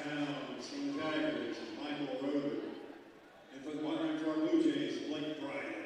pounds from the Tigers, Michael Roder. And for the one for our Bluejays, Blake Bryant.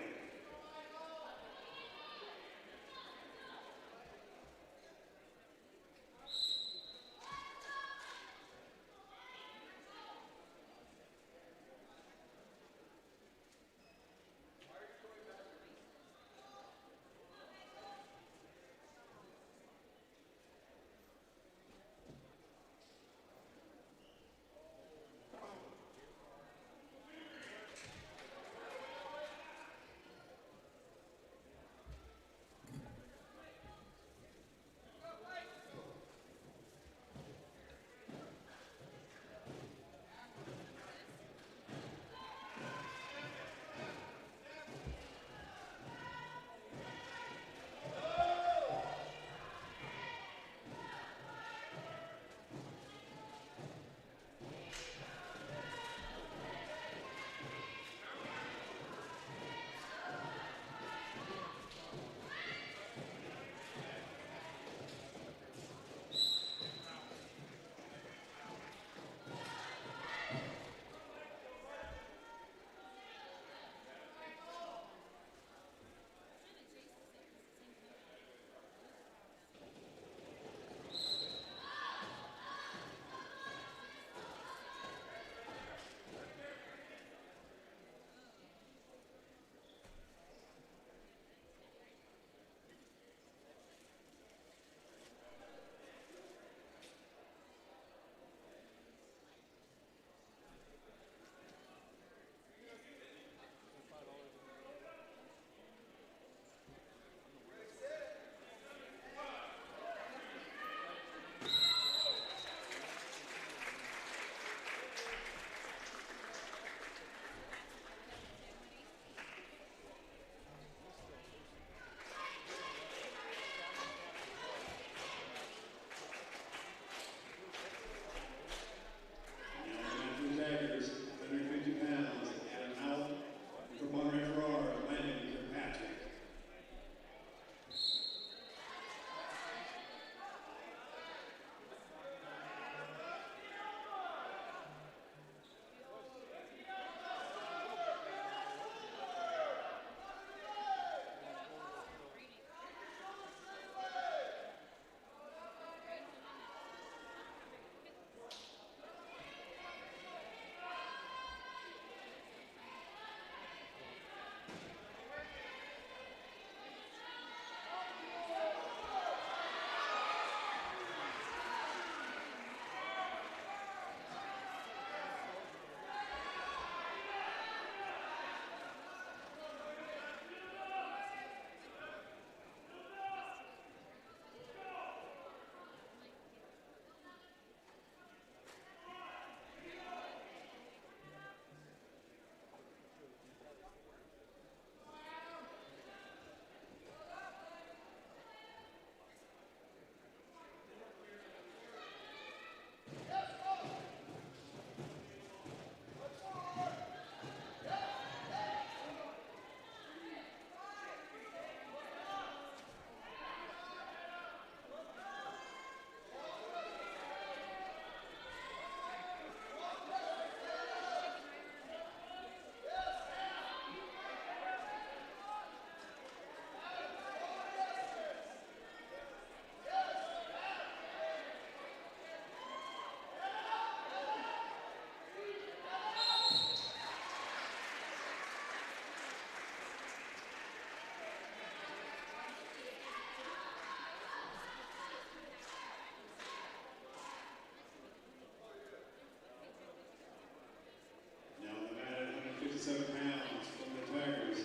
157 pounds from the Tigers,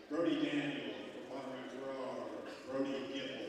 Brody Daniel. For Conrad Farrar, Brody Gibble.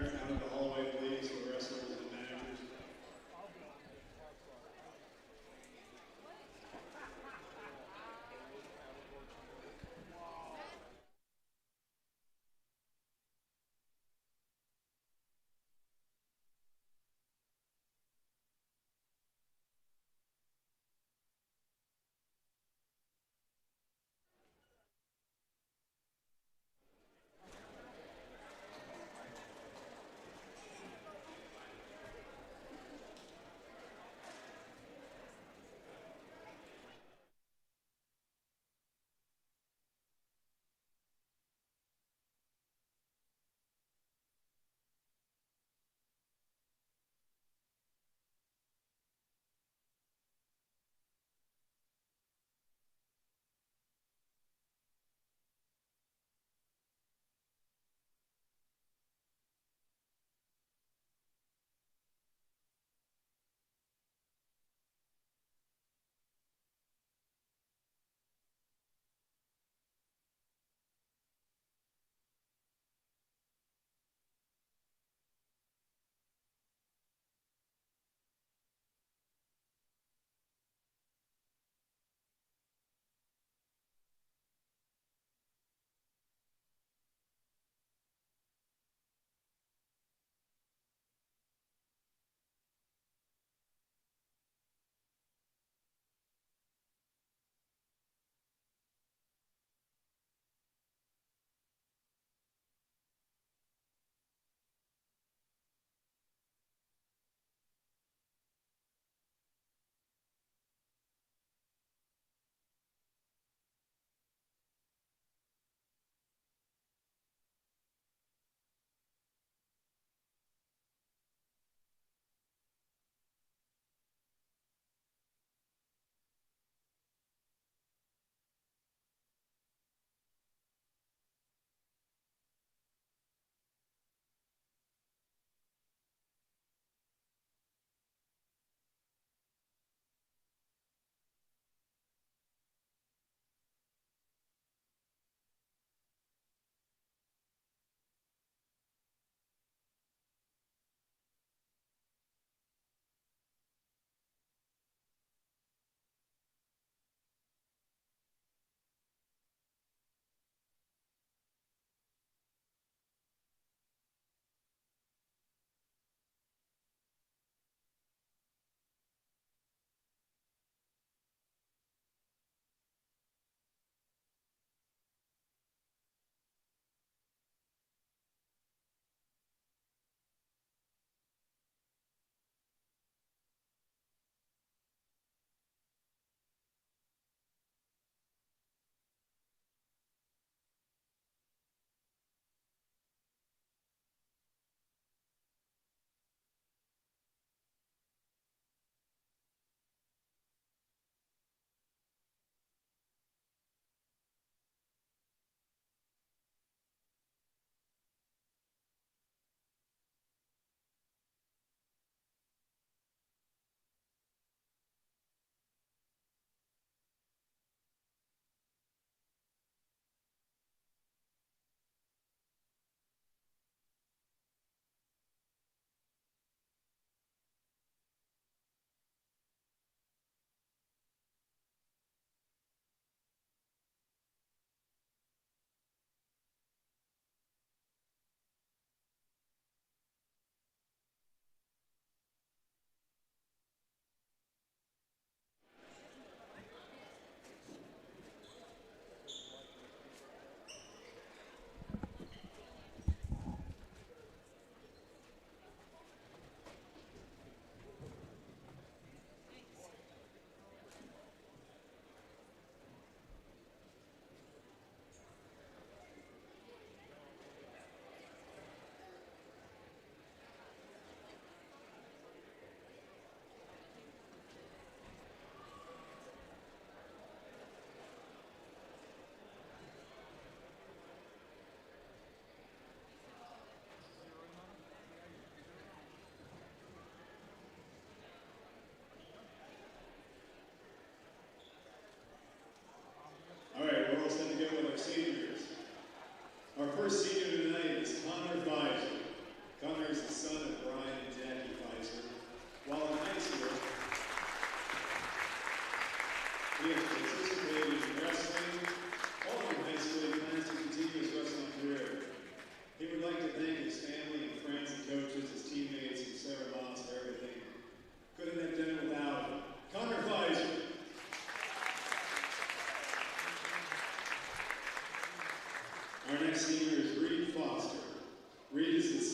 there out in the hallway, please, for wrestlers and managers.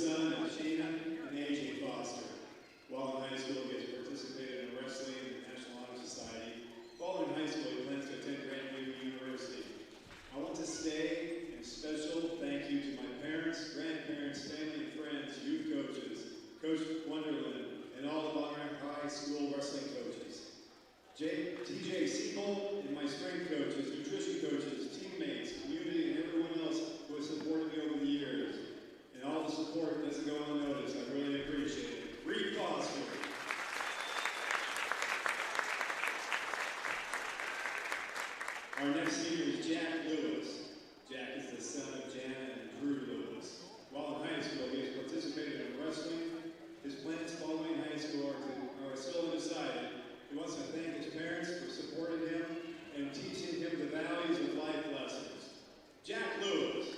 son of Shayna and AJ Foster. While in high school, he has participated in wrestling and the National Honor Society. While in high school, he plans to attend Grandview University. I want to say a special thank you to my parents, grandparents, family, and friends, youth coaches, Coach Wonderland, and all of our high school wrestling coaches. TJ Siebel and my strength coaches, nutrition coaches, teammates, community, and everyone else who has supported me over the years. And all the support doesn't go unnoticed. I really appreciate it. Reed Foster. Our next senior is Jack Lewis. Jack is the son of Janet and Drew Lewis. While in high school, he has participated in wrestling. His plans following high school are still undecided. He wants to thank his parents for supporting him and teaching him the values of life lessons. Jack Lewis.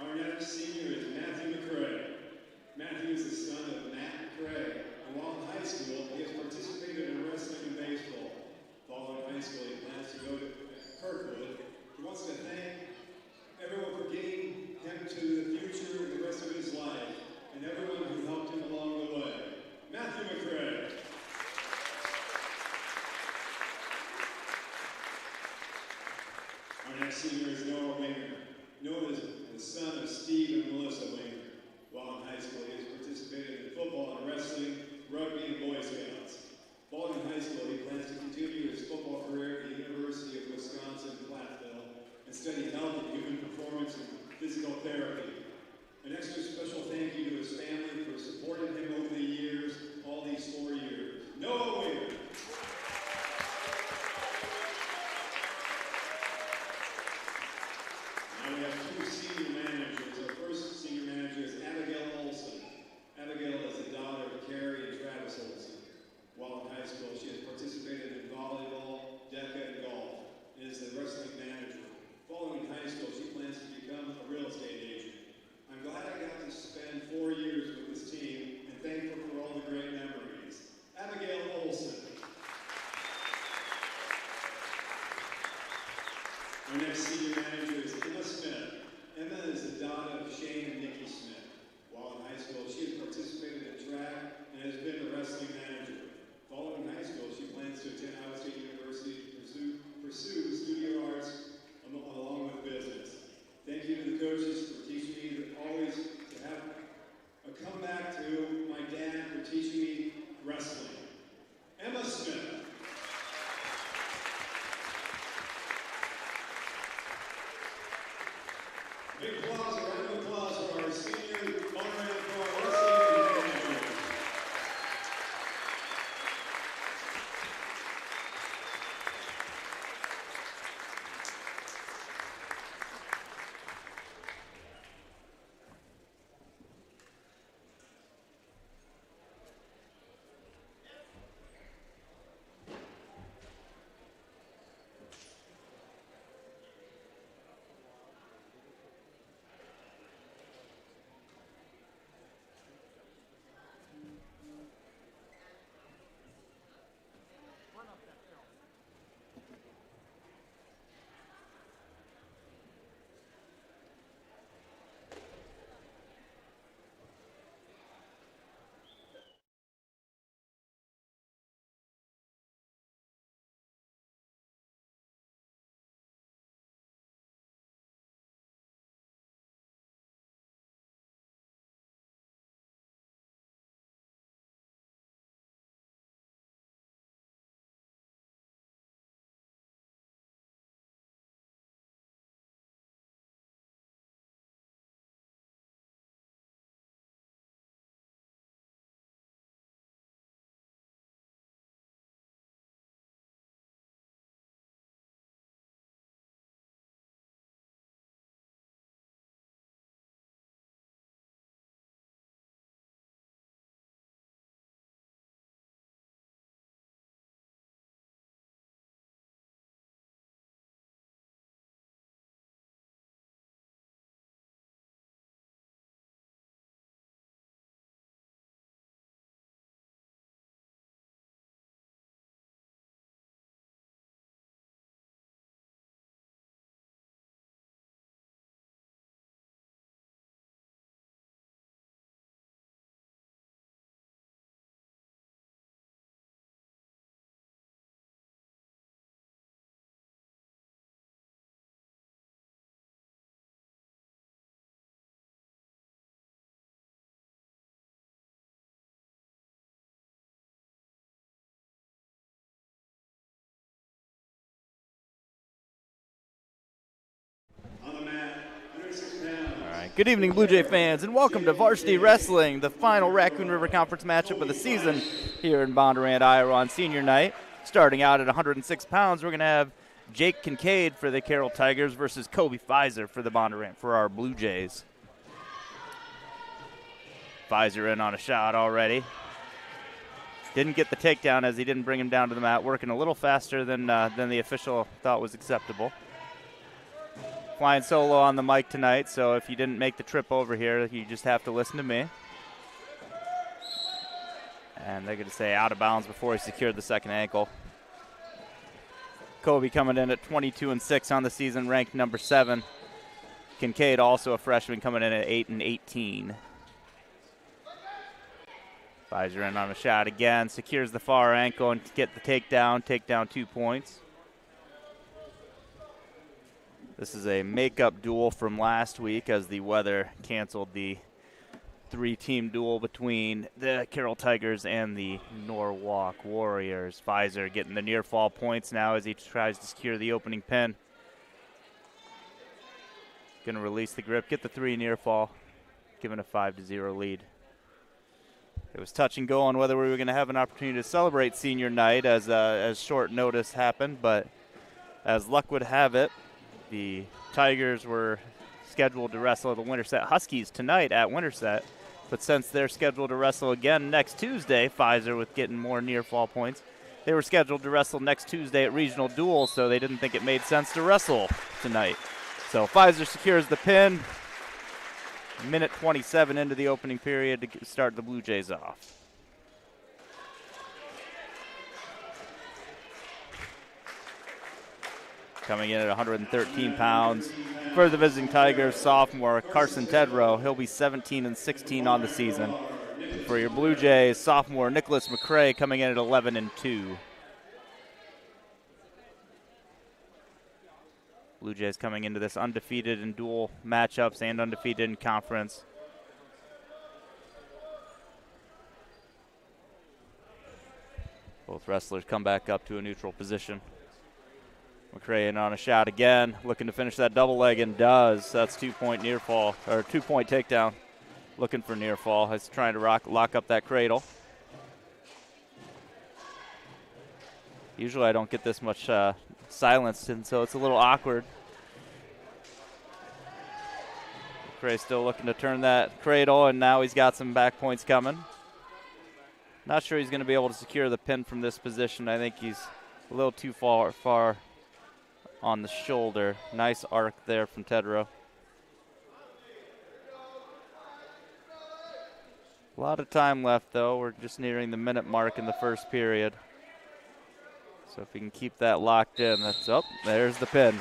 Our next senior is Matthew McCrae. Matthew is the son of Matt McCrae. And while in high school, he has participated in wrestling and baseball. Following high school, he plans to go to Kirkwood. He wants to thank everyone for getting him to the future and the rest of his life, and everyone who helped him along the way. Matthew McCrae. Our next senior is Noah Winger. Noah is the son of Steve and Melissa Winger. While in high school, he has participated in football and wrestling, rugby, and Boy Scouts. While in high school, he plans to continue his football career at the University of Wisconsin-Platteville and study health and human performance and physical therapy. An extra special thank you to his family for supporting him over the years, all these 4 years. Noah Winger. Now we have 2 senior managers. Our first senior manager is Abigail Olson. Abigail is the daughter of Carrie and Travis Olson. While in high school, she has participated in volleyball, DECA, and golf, and is the wrestling manager. Following high school, she plans to become a real estate agent. I'm glad I got to spend 4 years with this team and thankful for all the great memories. Abigail Olson. Our next senior manager is Emma Smith. Emma is the daughter of Shane and Nikki Smith. While in high school, she has participated in track and has been the wrestling manager. Following high school, she plans to attend Iowa State University to pursue studio arts along with business. Thank you to the coaches for teaching me to always to have a comeback to my dad for teaching me wrestling. Emma Smith. Big applause, a round of applause for our senior honorary for our wrestling managers. Good evening, Blue Jay fans, and welcome to Varsity Wrestling, the final Raccoon River Conference matchup of the season here in Bondurant, Iowa on senior night. Starting out at 106 pounds, we're going to have Jake Kincaid for the Carroll Tigers versus Kobe Pfizer for the Bondurant for our Blue Jays. Pfizer in on a shot already. Didn't get the takedown as he didn't bring him down to the mat, working a little faster than the official thought was acceptable. Flying solo on the mic tonight, so if you didn't make the trip over here, you just have to listen to me. And they're going to say out of bounds before he secured the second ankle. Kobe coming in at 22-6 on the season, ranked number 7. Kincaid, also a freshman, coming in at 8-18. Pfizer in on a shot again, secures the far ankle and get the takedown 2 points. This is a makeup duel from last week as the weather canceled the 3-team duel between the Carroll Tigers and the Norwalk Warriors. Pfizer getting the near fall points now as he tries to secure the opening pin. Going to release the grip, get the 3 near fall, giving a 5-0 lead. It was touch and go on whether we were going to have an opportunity to celebrate senior night as short notice happened, but as luck would have it, the Tigers were scheduled to wrestle the Winterset Huskies tonight at Winterset, but since they're scheduled to wrestle again next Tuesday, Pfizer with getting more near fall points, they were scheduled to wrestle next Tuesday at Regional Duel, so they didn't think it made sense to wrestle tonight. So Pfizer secures the pin. Minute 27 into the opening period to start the Blue Jays off. Coming in at 113 pounds for the visiting Tigers, sophomore Carson Tedrow. He'll be 17-16 on the season. For your Blue Jays, sophomore Nicholas McCrae coming in at 11-2. Blue Jays coming into this undefeated in dual matchups and undefeated in conference. Both wrestlers come back up to a neutral position. McCrae in on a shot again, looking to finish that double leg and does. That's 2-point near fall, or 2-point takedown. Looking for near fall. He's trying to lock up that cradle. Usually I don't get this much silence, and so it's a little awkward. McCrae still looking to turn that cradle, and now he's got some back points coming. Not sure he's going to be able to secure the pin from this position. I think he's a little too far on the shoulder. Nice arc there from Tedrow. A lot of time left, though. We're just nearing the minute mark in the first period. So if we can keep that locked in, there's the pin.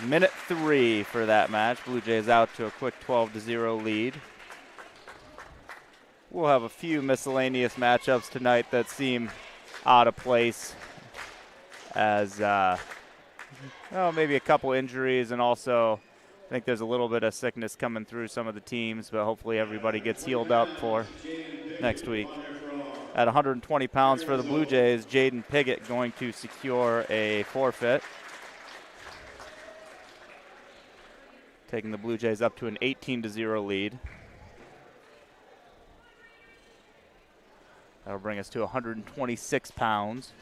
Minute 3 for that match. Blue Jays out to a quick 12-0 lead. We'll have a few miscellaneous matchups tonight that seem out of place as maybe a couple injuries, and also I think there's a little bit of sickness coming through some of the teams, but hopefully everybody gets healed up for next week. At 120 pounds for the Blue Jays, Jaden Piggott going to secure a forfeit. Taking the Blue Jays up to an 18-0 lead. That'll bring us to 126 pounds.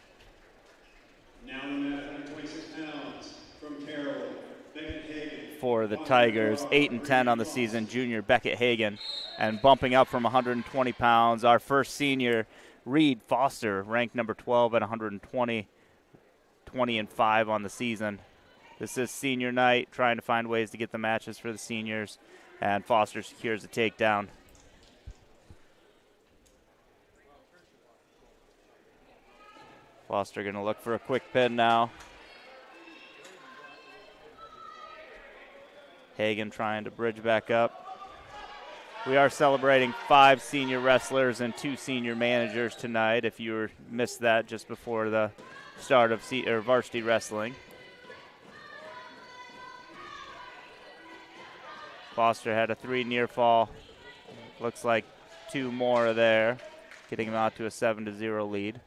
Now in at 126 pounds from Carroll, Beckett Hagan. For the Tigers, 8-10 on the season, junior Beckett Hagan. And bumping up from 120 pounds, our first senior, Reed Foster, ranked number 12 at 120, 20-5 on the season. This is senior night, trying to find ways to get the matches for the seniors, and Foster secures a takedown. Foster going to look for a quick pin now. Hagan trying to bridge back up. We are celebrating 5 senior wrestlers and 2 senior managers tonight, if you missed that just before the start of varsity wrestling. Foster had a 3 near fall. Looks like 2 more there, getting him out to a 7-0 lead.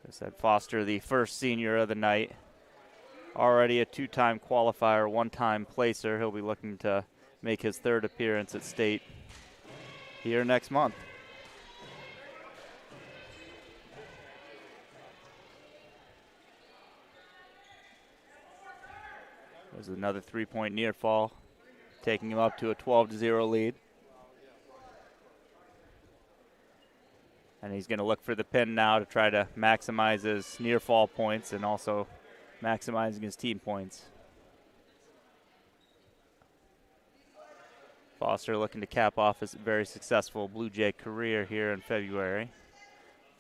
I said Foster, the first senior of the night. already a 2-time qualifier, 1-time placer. He'll be looking to make his 3rd appearance at state here next month. There's another 3-point near fall, taking him up to a 12-0 lead. And he's going to look for the pin now to try to maximize his near fall points and also maximizing his team points. Foster looking to cap off his very successful Blue Jay career here in February,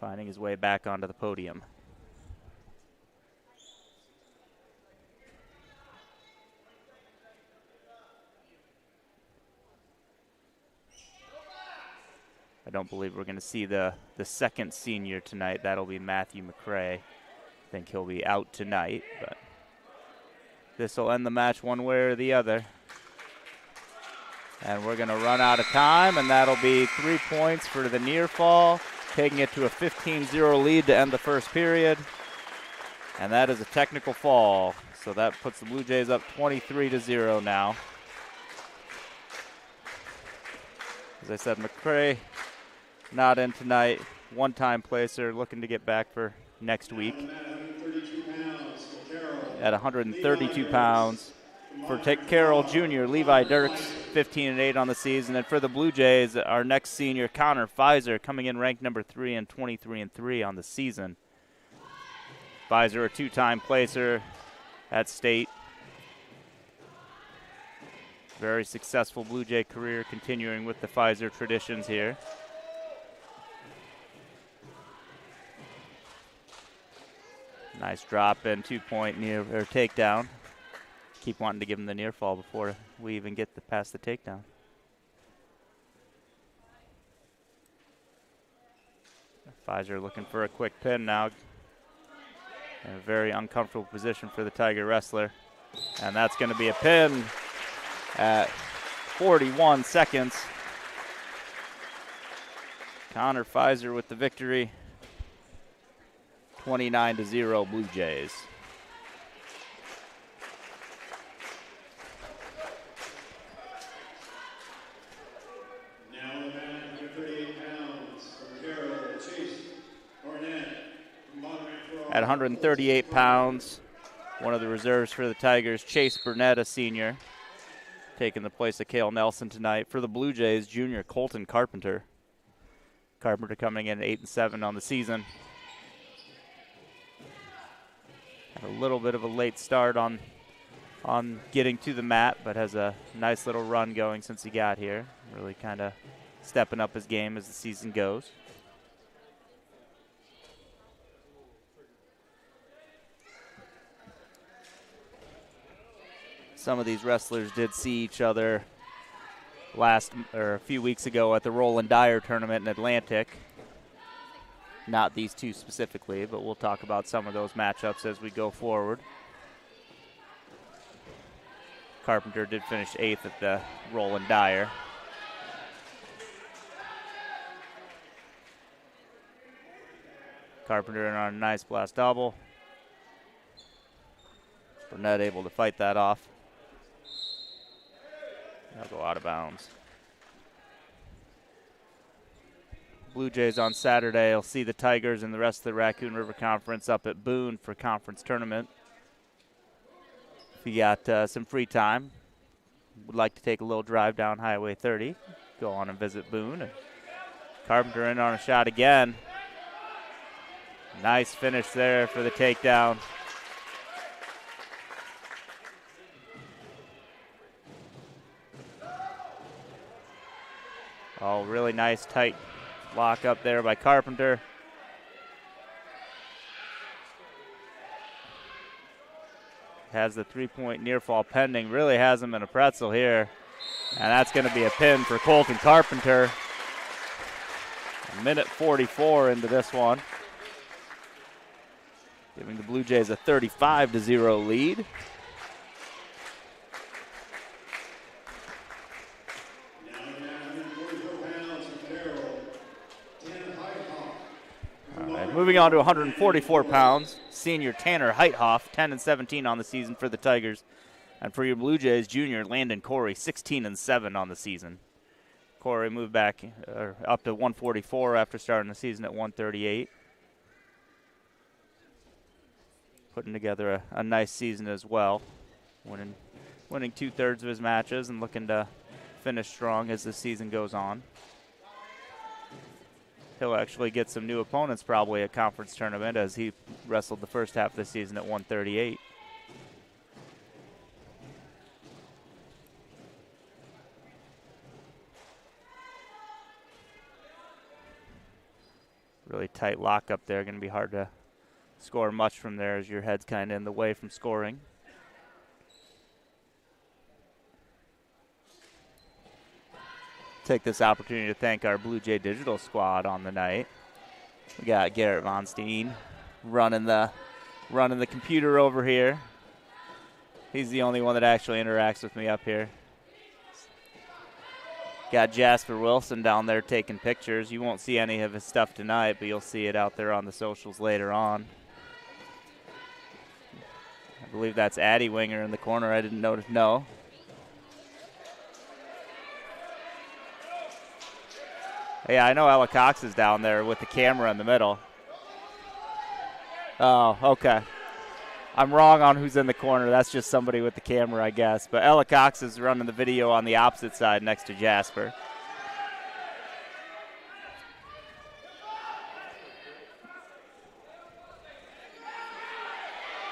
finding his way back onto the podium. I don't believe we're going to see the second senior tonight. That'll be Matthew McCray. I think he'll be out tonight, but this will end the match one way or the other. And we're going to run out of time, and that'll be 3 points for the near fall, taking it to a 15-0 lead to end the first period. And that is a technical fall, so that puts the Blue Jays up 23-0 now. As I said, McCray not in tonight, 1-time placer, looking to get back for next week. At 132 pounds for Carroll Jr., Levi Dirks, 15-8 on the season. And for the Blue Jays, our next senior, Connor Pfizer, coming in ranked number 3 and 23-3 on the season. Pfizer, a 2-time placer at state. Very successful Blue Jay career, continuing with the Pfizer traditions here. Nice drop and 2-point near or takedown. Keep wanting to give him the near fall before we even get past the takedown. Pfizer looking for a quick pin now. In a very uncomfortable position for the Tiger wrestler. And that's going to be a pin at 41 seconds. Connor Pfizer with the victory. 29-0 Blue Jays. Now the man, 138 pounds, from Carroll, Chase Barnett. At 138 pounds, one of the reserves for the Tigers, Chase Burnett, a senior, taking the place of Cale Nelson tonight. For the Blue Jays, junior Colton Carpenter. Carpenter coming in at 8-7 on the season. Had a little bit of a late start on getting to the mat, but has a nice little run going since he got here. Really kind of stepping up his game as the season goes. Some of these wrestlers did see each other a few weeks ago at the Roland Dyer tournament in Atlantic. Not these two specifically, but we'll talk about some of those matchups as we go forward. Carpenter did finish 8th at the Roland Dyer. Carpenter in on a nice blast double. Burnett able to fight that off. That'll go out of bounds. Blue Jays on Saturday will see the Tigers and the rest of the Raccoon River Conference up at Boone for conference tournament. If you got some free time, would like to take a little drive down Highway 30, go on and visit Boone. And Carpenter in on a shot again. Nice finish there for the takedown. Oh, really nice tight lock up there by Carpenter. Has the 3-point near fall pending. Really has him in a pretzel here. And that's going to be a pin for Colton Carpenter. A minute 44 into this one. Giving the Blue Jays a 35-0 lead. Moving on to 144 pounds, senior Tanner Heithoff, 10-17 on the season for the Tigers. And for your Blue Jays, junior Landon Corey, 16-7 on the season. Corey moved back up to 144 after starting the season at 138. Putting together a nice season as well, winning 2/3 of his matches and looking to finish strong as the season goes on. He'll actually get some new opponents probably at conference tournament as he wrestled the first half of the season at 138. Really tight lock up there. Going to be hard to score much from there as your head's kind of in the way from scoring. Take this opportunity to thank our Blue Jay Digital squad on the night. We got Garrett Von Steen running the computer over here. He's the only one that actually interacts with me up here. Got Jasper Wilson down there taking pictures. You won't see any of his stuff tonight, but you'll see it out there on the socials later on. I believe that's Addie Winger in the corner. I didn't notice. No. Yeah, I know Ella Cox is down there with the camera in the middle. Oh, okay. I'm wrong on who's in the corner. That's just somebody with the camera, I guess. But Ella Cox is running the video on the opposite side next to Jasper.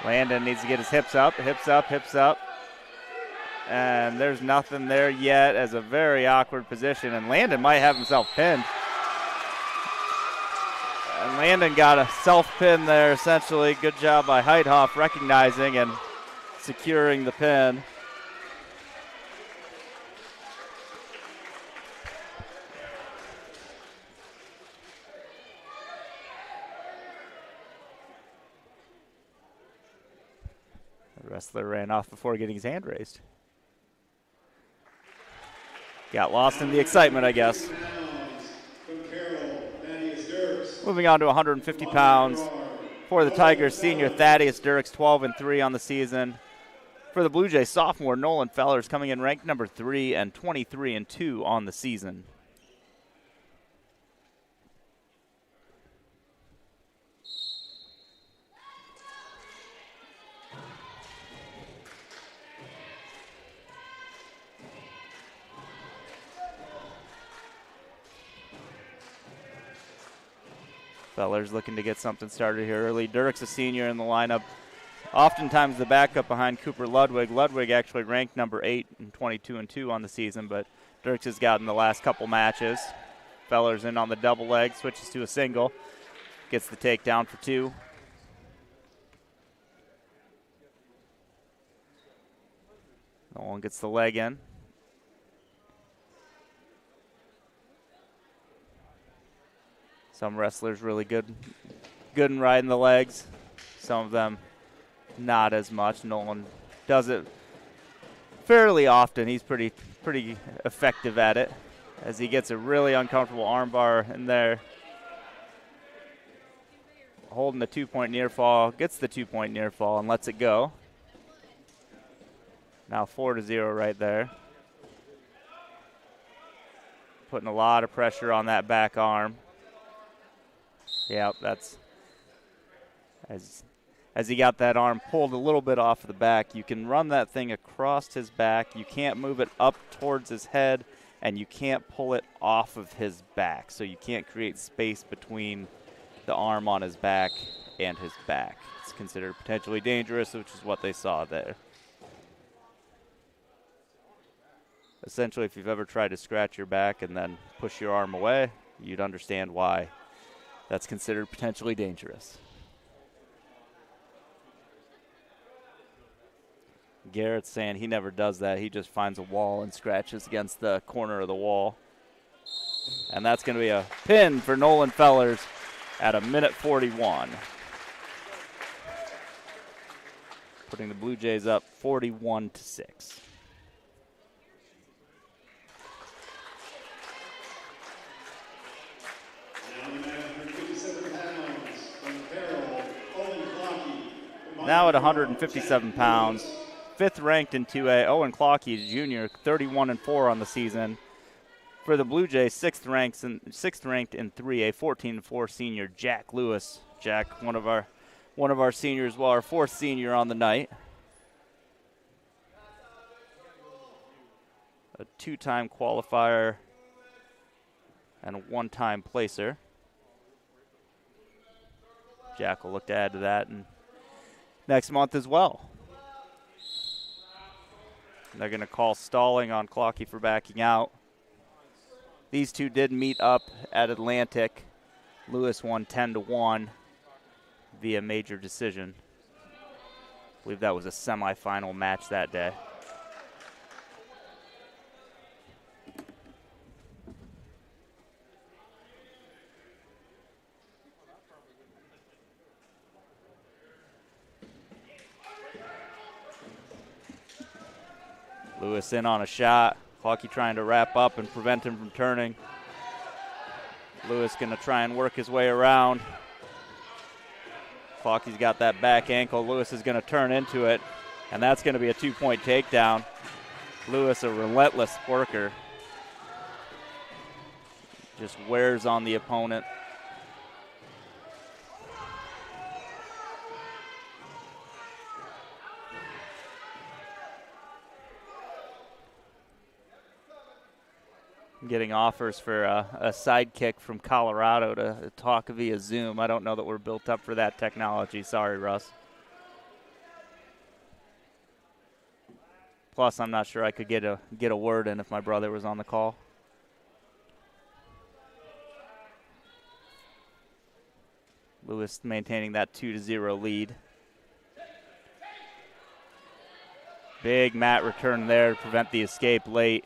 Landon needs to get his hips up, hips up, hips up. And there's nothing there yet as a very awkward position. And Landon might have himself pinned. And Landon got a self-pin there, essentially. Good job by Heithoff recognizing and securing the pin. The wrestler ran off before getting his hand raised. Got lost in the excitement, I guess. From Carroll, moving on to 150 pounds for the Tigers, senior Thaddeus Dirks, 12-3 on the season. For the Blue Jays, sophomore Nolan Fellers coming in ranked number 3 and 23-2 on the season. Fellers looking to get something started here early. Dirks, a senior in the lineup. Oftentimes the backup behind Cooper Ludwig. Ludwig actually ranked number 8 and 22-2 on the season, but Dirks has gotten the last couple matches. Fellers in on the double leg, switches to a single. Gets the takedown for 2. Nolan gets the leg in. Some wrestlers really good in riding the legs. Some of them not as much. Nolan does it fairly often. He's pretty effective at it as he gets a really uncomfortable armbar in there. Holding the 2-point near fall, gets the 2-point near fall and lets it go. Now 4-0 right there. Putting a lot of pressure on that back arm. Yeah, that's as he got that arm pulled a little bit off the back. You can run that thing across his back. You can't move it up towards his head, and you can't pull it off of his back. So you can't create space between the arm on his back and his back. It's considered potentially dangerous, which is what they saw there. Essentially, if you've ever tried to scratch your back and then push your arm away, you'd understand why that's considered potentially dangerous. Garrett's saying he never does that. He just finds a wall and scratches against the corner of the wall. And that's going to be a pin for Nolan Fellers at 1:41. Putting the Blue Jays up 41-6. Now 157 pounds from Carroll, at 157 pounds. 5th ranked in 2A. Owen Clockey, junior, 31-4 on the season. For the Bluejays, 6th ranked in 3A, 14-4 senior Jack Lewis. Jack, one of our seniors, well, our 4th senior on the night. A 2-time qualifier and a 1-time placer. Jack will look to add to that next month as well. They're going to call stalling on Clockey for backing out. These two did meet up at Atlantic. Lewis won 10-1 via major decision. I believe that was a semifinal match that day. Lewis in on a shot. Clockey trying to wrap up and prevent him from turning. Lewis going to try and work his way around. Clockey's got that back ankle. Lewis is going to turn into it, and that's going to be a 2-point takedown. Lewis, a relentless worker. Just wears on the opponent. Getting offers for a sidekick from Colorado to talk via Zoom. I don't know that we're built up for that technology. Sorry, Russ. Plus, I'm not sure I could get a word in if my brother was on the call. Lewis maintaining that 2-0 lead. Big mat return there to prevent the escape late.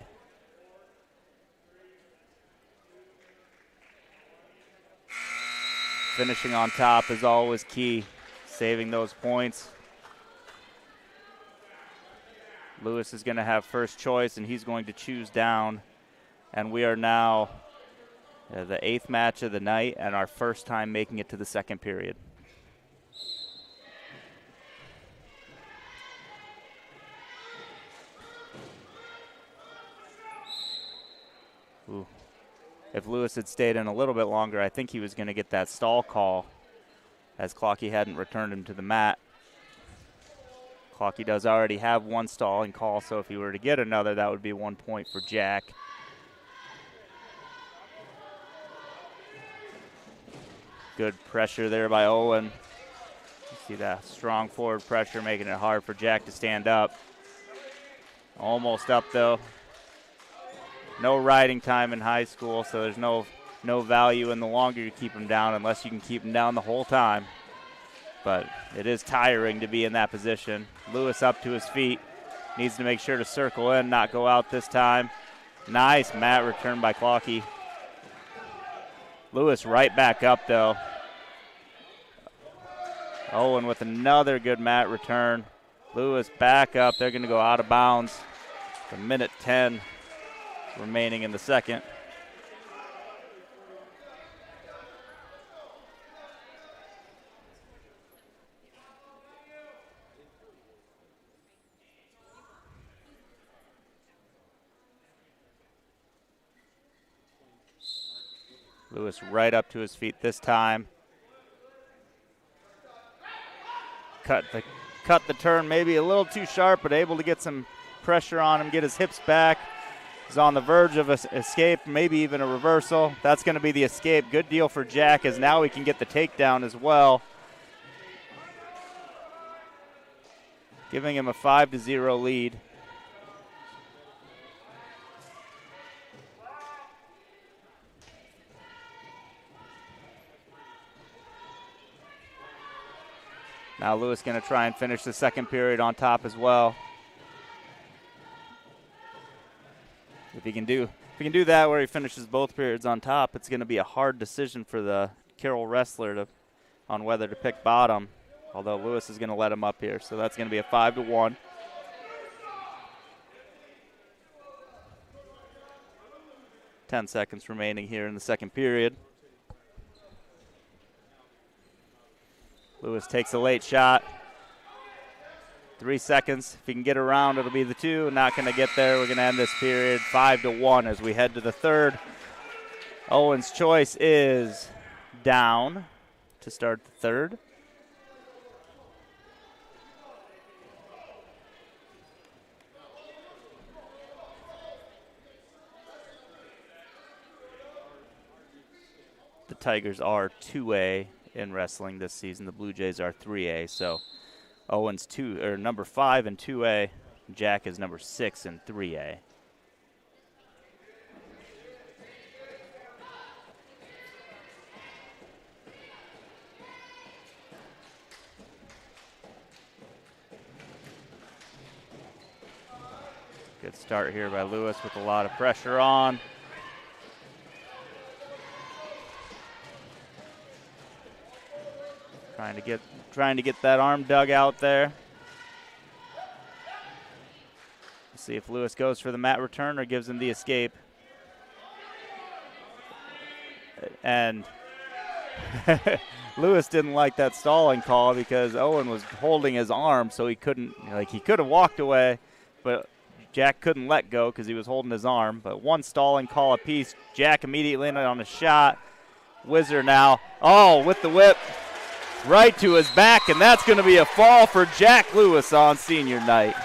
Finishing on top is always key, saving those points. Lewis is going to have first choice, and he's going to choose down. And we are now the 8th match of the night and our first time making it to the second period. Ooh. If Lewis had stayed in a little bit longer, I think he was going to get that stall call, as Clockey hadn't returned him to the mat. Clockey does already have one stalling call, so if he were to get another, that would be 1 point for Jack. Good pressure there by Owen. You see that strong forward pressure making it hard for Jack to stand up. Almost up, though. No riding time in high school, so there's no value in the longer you keep him down unless you can keep him down the whole time. But it is tiring to be in that position. Lewis up to his feet. Needs to make sure to circle in, not go out this time. Nice mat return by Clockey. Lewis right back up, though. Owen with another good mat return. Lewis back up. They're going to go out of bounds. A minute 10 remaining in the second. Lewis right up to his feet this time. Cut the turn maybe a little too sharp, but able to get some pressure on him, get his hips back. He's on the verge of an escape, maybe even a reversal. That's going to be the escape. Good deal for Jack, as now he can get the takedown as well. Giving him a 5-0 lead. Now Lewis going to try and finish the second period on top as well. If he can do that where he finishes both periods on top, it's going to be a hard decision for the Carroll wrestler on whether to pick bottom, although Lewis is going to let him up here. So that's going to be a 5-1. Ten seconds remaining here in the second period. Lewis takes a late shot. 3 seconds. If he can get around, it'll be the 2. Not going to get there. We're going to end this period 5-1 as we head to the third. Owen's choice is down to start the third. The Tigers are 2A in wrestling this season. The Blue Jays are 3A. So Owen's number 5 in 2A. Jack is number 6 in 3A. Good start here by Lewis with a lot of pressure on. Trying to get that arm dug out there. See if Lewis goes for the mat return or gives him the escape. And Lewis didn't like that stalling call because Owen was holding his arm, so he couldn't, he could have walked away, but Jack couldn't let go because he was holding his arm. But one stalling call apiece. Jack immediately in on a shot. Whizzer now. Oh, with the whip. Right to his back, and that's going to be a fall for Jack Lewis on senior night.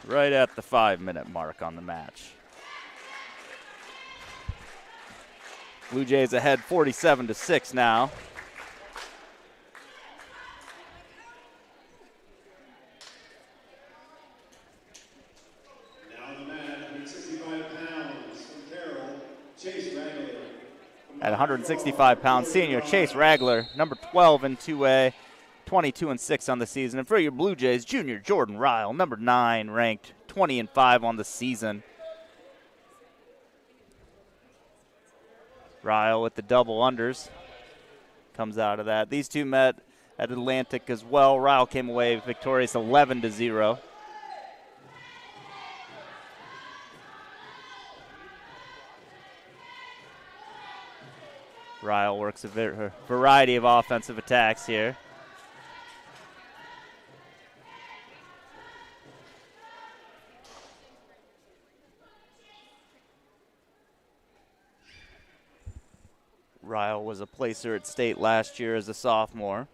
Right at the 5-minute mark on the match. Blue Jays ahead 47-6 now. Now the man, 165 pounds from Carroll, Chase Ragler. At 165 pounds, senior Chase Ragler, number 12 in 2A, 22-6 on the season. And for your Blue Jays, junior Jordan Ryle, number 9, ranked 20-5 on the season. Ryle with the double unders comes out of that. These two met at Atlantic as well. Ryle came away victorious 11-0. Ryle works a variety of offensive attacks here. Ryle was a placer at state last year as a sophomore.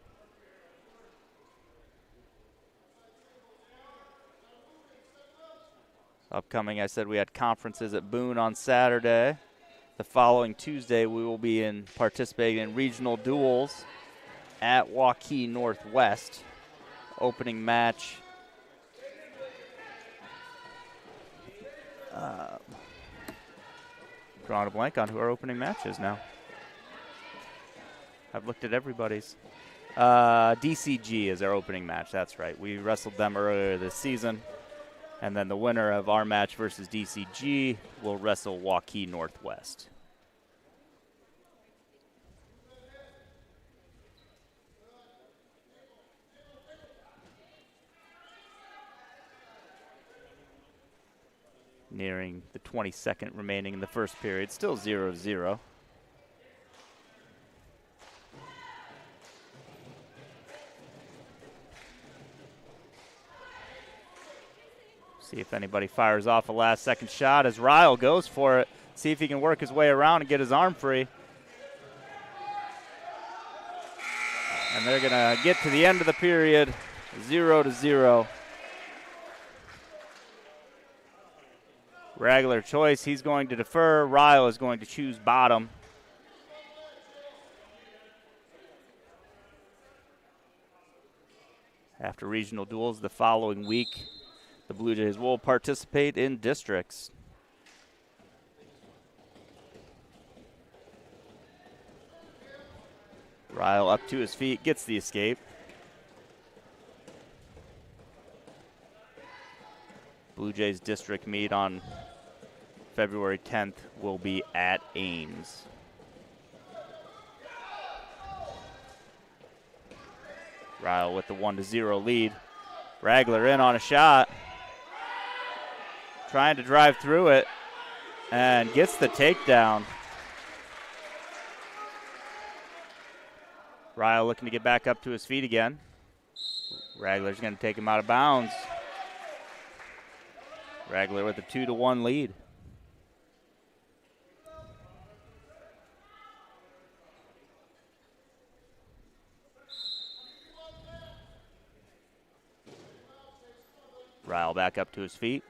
Upcoming, I said we had conferences at Boone on Saturday. The following Tuesday, we will be participating in regional duels at Waukee Northwest. Opening match. Drawing a blank on who our opening match is now. I've looked at everybody's. DCG is our opening match. That's right. We wrestled them earlier this season. And then the winner of our match versus DCG will wrestle Waukee Northwest. Nearing the 22nd remaining in the first period. Still 0-0. See if anybody fires off a last-second shot as Ryle goes for it. See if he can work his way around and get his arm free. And they're going to get to the end of the period, 0-0. Ragler choice, he's going to defer. Ryle is going to choose bottom. After regional duels the following week, the Blue Jays will participate in districts. Ryle up to his feet, gets the escape. Blue Jays district meet on February 10th will be at Ames. Ryle with the 1-0 lead. Ragler in on a shot. Trying to drive through it and gets the takedown. Ryle looking to get back up to his feet again. Ragler's going to take him out of bounds. Ragler with a 2-1 lead. Ryle back up to his feet.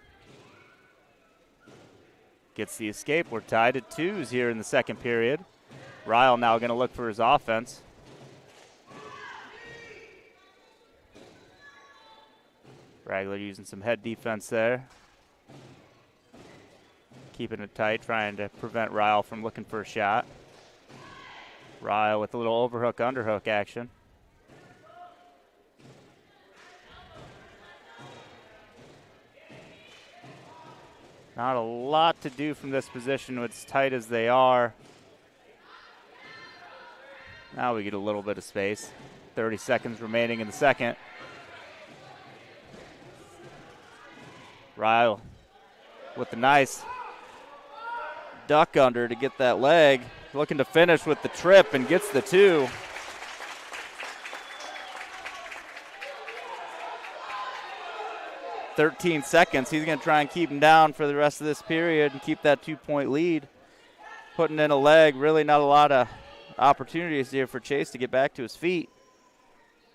Gets the escape. We're tied at 2s here in the second period. Ryle now going to look for his offense. Ragler using some head defense there. Keeping it tight, trying to prevent Ryle from looking for a shot. Ryle with a little overhook, underhook action. Not a lot to do from this position, as tight as they are. Now we get a little bit of space. 30 seconds remaining in the second. Ryle with the nice duck under to get that leg. Looking to finish with the trip and gets the 2. "13 seconds. He's going to try and keep him down for the rest of this period and keep that 2-point lead. Putting in a leg, really not a lot of opportunities here for Chase to get back to his feet.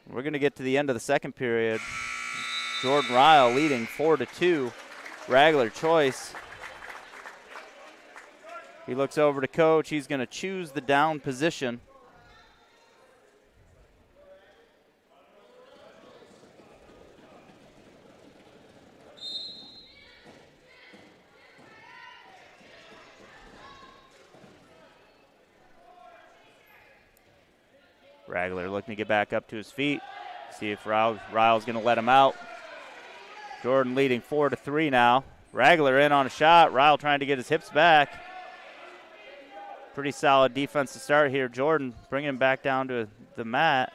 We're going to get to the end of the second period. Jordan Ryle leading 4-2. Ragler choice. He looks over to coach. He's going to choose the down position. Ragler looking to get back up to his feet. See if Ryle's going to let him out. Jordan leading 4-3 now. Ragler in on a shot. Ryle trying to get his hips back. Pretty solid defense to start here. Jordan bringing him back down to the mat.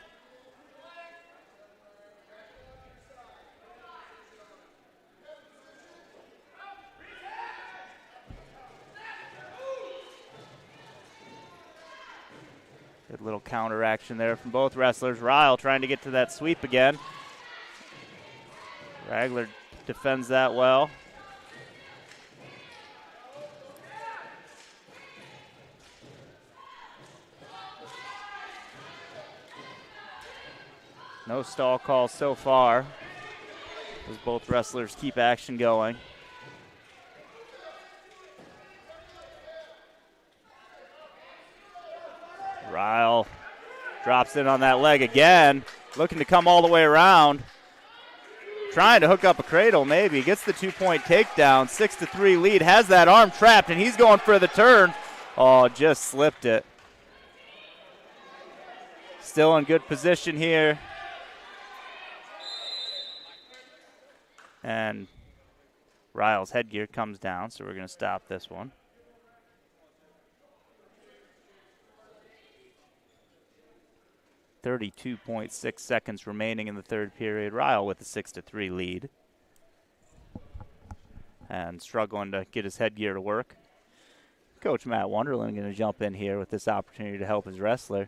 Good little counter action there from both wrestlers. Ryle trying to get to that sweep again. Ragler defends that well. No stall calls so far as both wrestlers keep action going. Ryle drops in on that leg again, looking to come all the way around. Trying to hook up a cradle, maybe. Gets the 2-point takedown. 6-3 lead. Has that arm trapped, and he's going for the turn. Oh, just slipped it. Still in good position here. And Ryle's headgear comes down, so we're going to stop this one. .6 seconds remaining in the third period. Ryle with a 6-3 lead. And struggling to get his headgear to work. Coach Matt Wonderland going to jump in here with this opportunity to help his wrestler.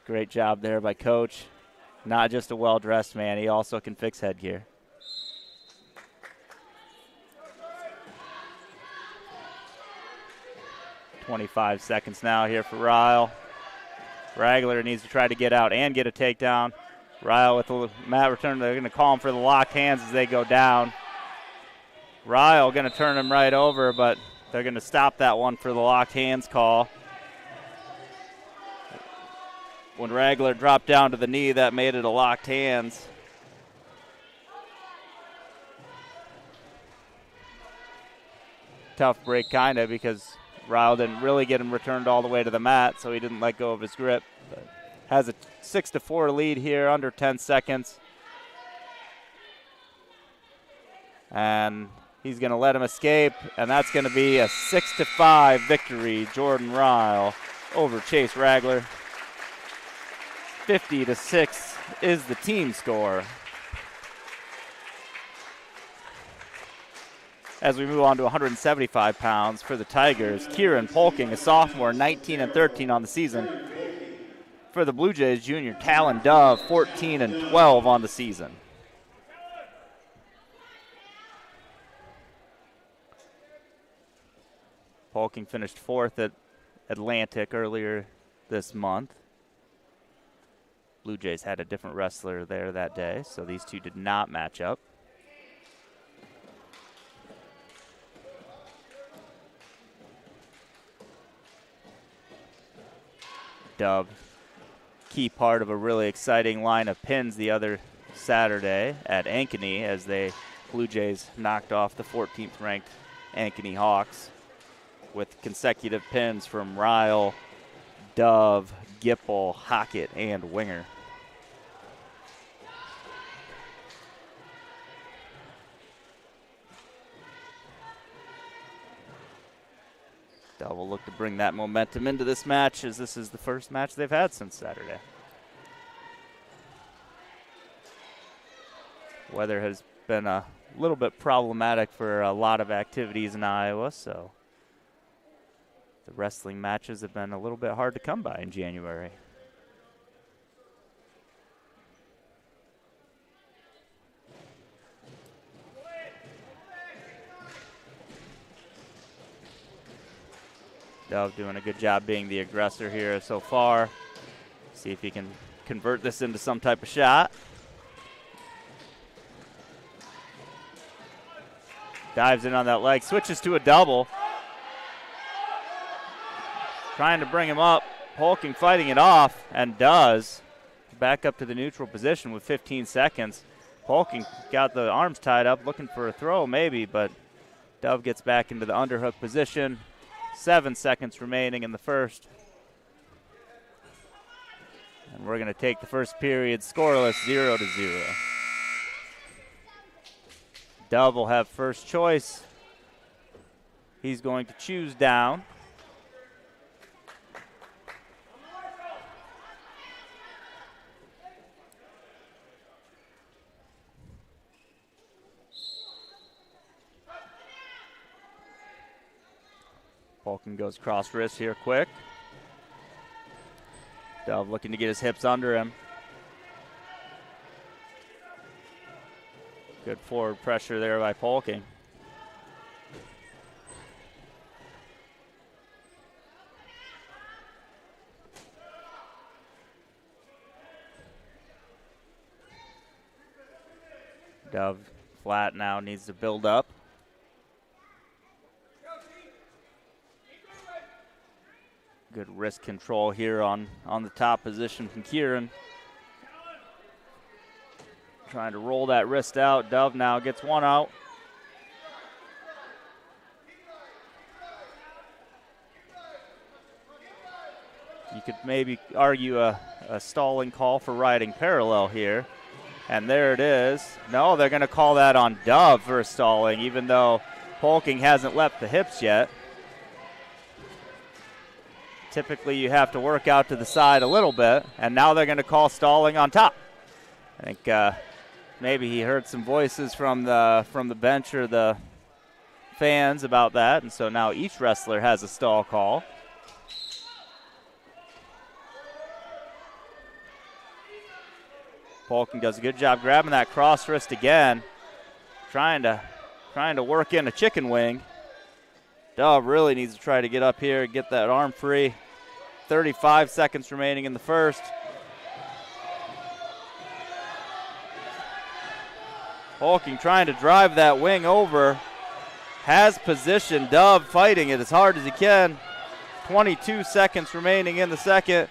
Great job there by Coach. Not just a well-dressed man, he also can fix headgear. .25 seconds now here for Ryle. Ragler needs to try to get out and get a takedown. Ryle with the mat return. They're going to call him for the locked hands as they go down. Ryle going to turn him right over, but they're going to stop that one for the locked hands call. When Ragler dropped down to the knee, that made it a locked hands. Tough break, kind of, because Ryle didn't really get him returned all the way to the mat, so he didn't let go of his grip. But has a 6-4 lead here, under 10 seconds. And he's going to let him escape, and that's going to be a 6-5 victory, Jordan Ryle over Chase Ragler. 50-6 is the team score. As we move on to 175 pounds for the Tigers, Kieran Polking, a sophomore, 19-13 on the season. For the Blue Jays, junior Talon Dove, 14-12 on the season. Polking finished 4th at Atlantic earlier this month. Blue Jays had a different wrestler there that day, so these two did not match up. Dove, key part of a really exciting line of pins the other Saturday at Ankeny as the Blue Jays knocked off the 14th ranked Ankeny Hawks with consecutive pins from Ryle, Dove, Gipple, Hockett, and Winger. Dove will look to bring that momentum into this match, as this is the first match they've had since Saturday. Weather has been a little bit problematic for a lot of activities in Iowa, so the wrestling matches have been a little bit hard to come by in January. Dove doing a good job being the aggressor here so far. See if he can convert this into some type of shot. Dives in on that leg, switches to a double. Trying to bring him up. Polking fighting it off, and does. Back up to the neutral position with 15 seconds. Polking got the arms tied up, looking for a throw maybe, but Dove gets back into the underhook position. 7 seconds remaining in the first. And we're going to take the first period scoreless, 0-0. Dove will have first choice. He's going to choose down. Polking goes cross wrist here quick. Dove looking to get his hips under him. Good forward pressure there by Polking. Dove flat now, needs to build up. Good wrist control here on the top position from Kieran. Trying to roll that wrist out. Dove now gets one out. You could maybe argue a stalling call for riding parallel here. And there it is. No, they're going to call that on Dove for stalling, even though Polking hasn't left the hips yet. Typically, you have to work out to the side a little bit, and now they're going to call stalling on top. I think maybe he heard some voices from the bench or the fans about that, and so now each wrestler has a stall call. Polking does a good job grabbing that cross wrist again, trying to work in a chicken wing. Dove really needs to try to get up here and get that arm free. 35 seconds remaining in the first. Polking trying to drive that wing over. Has position. Dove fighting it as hard as he can. 22 seconds remaining in the second.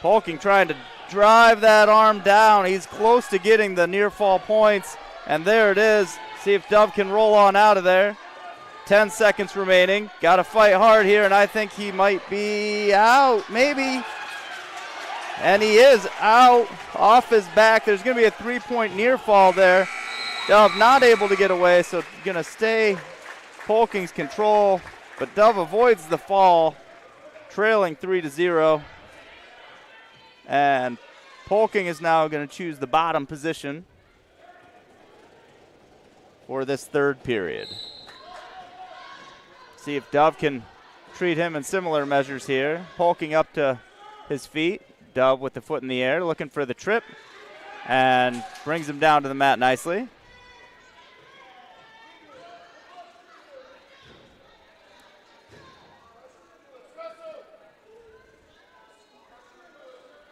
Polking trying to drive that arm down. He's close to getting the near fall points. And there it is. See if Dove can roll on out of there. 10 seconds remaining. Got to fight hard here, and I think he might be out, maybe. And he is out off his back. There's going to be a 3-point near fall there. Dove not able to get away, so going to stay Polking's control. But Dove avoids the fall, trailing 3-0. And Polking is now going to choose the bottom position for this third period. See if Dove can treat him in similar measures here. Polking up to his feet. Dove with the foot in the air, looking for the trip, and brings him down to the mat nicely.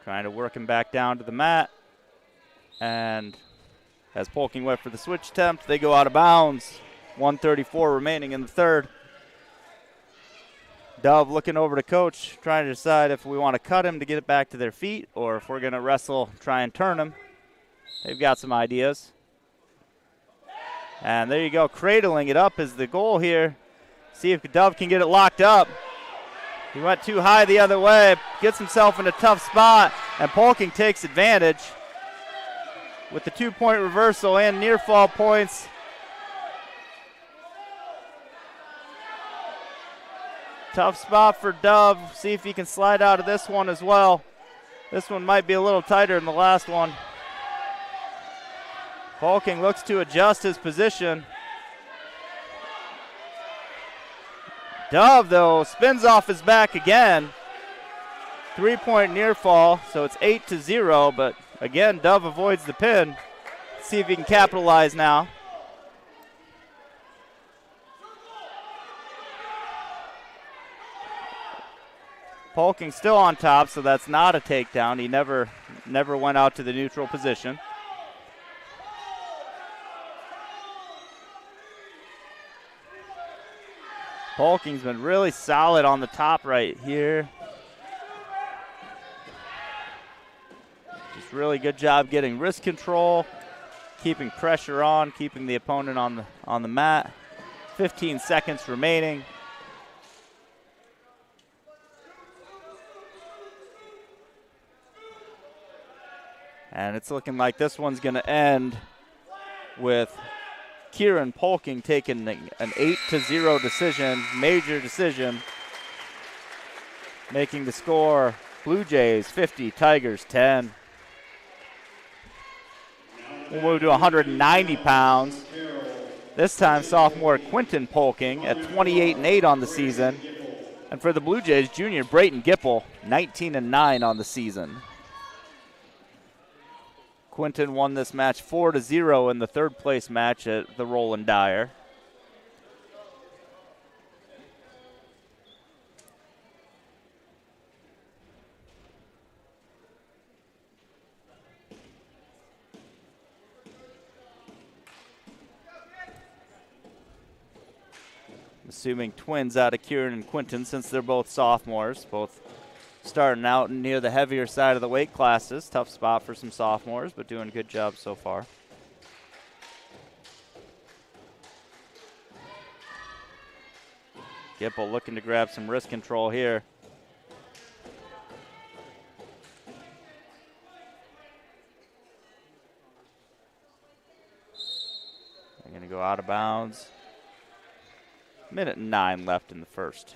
Trying to work him back down to the mat. And as Polking went for the switch attempt, they go out of bounds. 1:34 remaining in the third. Dove looking over to coach, trying to decide if we want to cut him to get it back to their feet or if we're going to wrestle, try and turn him. They've got some ideas. And there you go, cradling it up is the goal here. See if Dove can get it locked up. He went too high the other way, gets himself in a tough spot, and Polking takes advantage with the 2-point reversal and near fall points. Tough spot for Dove. See if he can slide out of this one as well. This one might be a little tighter than the last one. Polking looks to adjust his position. Dove, though, spins off his back again. 3-point near fall, so it's 8-0, but again, Dove avoids the pin. Let's see if he can capitalize now. Polking still on top, so that's not a takedown. He never went out to the neutral position. Polking's been really solid on the top right here. Just really good job getting wrist control, keeping pressure on, keeping the opponent on the mat. 15 seconds remaining. And it's looking like this one's going to end with Kieran Polking taking an 8-0 decision, major decision, making the score Bluejays 50, Tigers 10. We'll move to 190 pounds. This time sophomore Quinton Polking at 28-8 on the season. And for the Bluejays, junior Brayton Gipple, 19-9 on the season. Quinton won this match 4-0 in the third place match at the Roland Dyer. Assuming twins out of Kieran and Quinton since they're both sophomores, both starting out near the heavier side of the weight classes. Tough spot for some sophomores, but doing a good job so far. Gipple looking to grab some wrist control here. They're going to go out of bounds. 1:09 left in the first.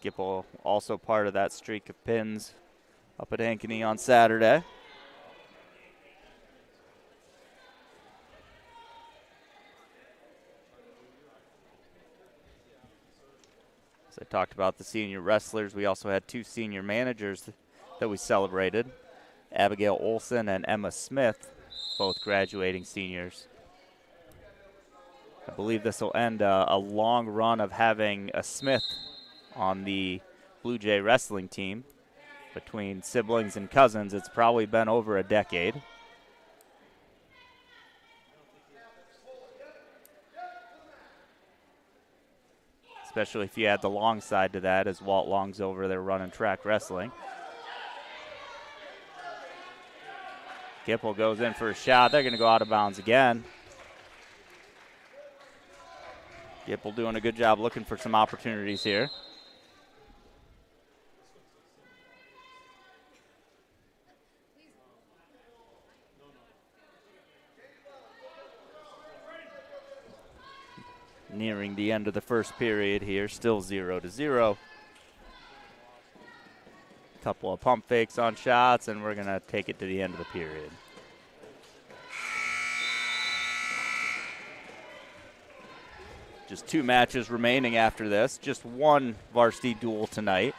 Gipple also part of that streak of pins up at Ankeny on Saturday. As I talked about the senior wrestlers, we also had two senior managers that we celebrated. Abigail Olson and Emma Smith, both graduating seniors. I believe this will end a long run of having a Smith on the Blue Jay wrestling team. Between siblings and cousins, it's probably been over a decade. Especially if you add the long side to that, as Walt Long's over there running track wrestling. Gipple goes in for a shot. They're going to go out of bounds again. Gipple doing a good job looking for some opportunities here. Nearing the end of the first period here, still 0-0. Couple of pump fakes on shots, and we're going to take it to the end of the period. Just 2 matches remaining after this. Just one varsity duel tonight.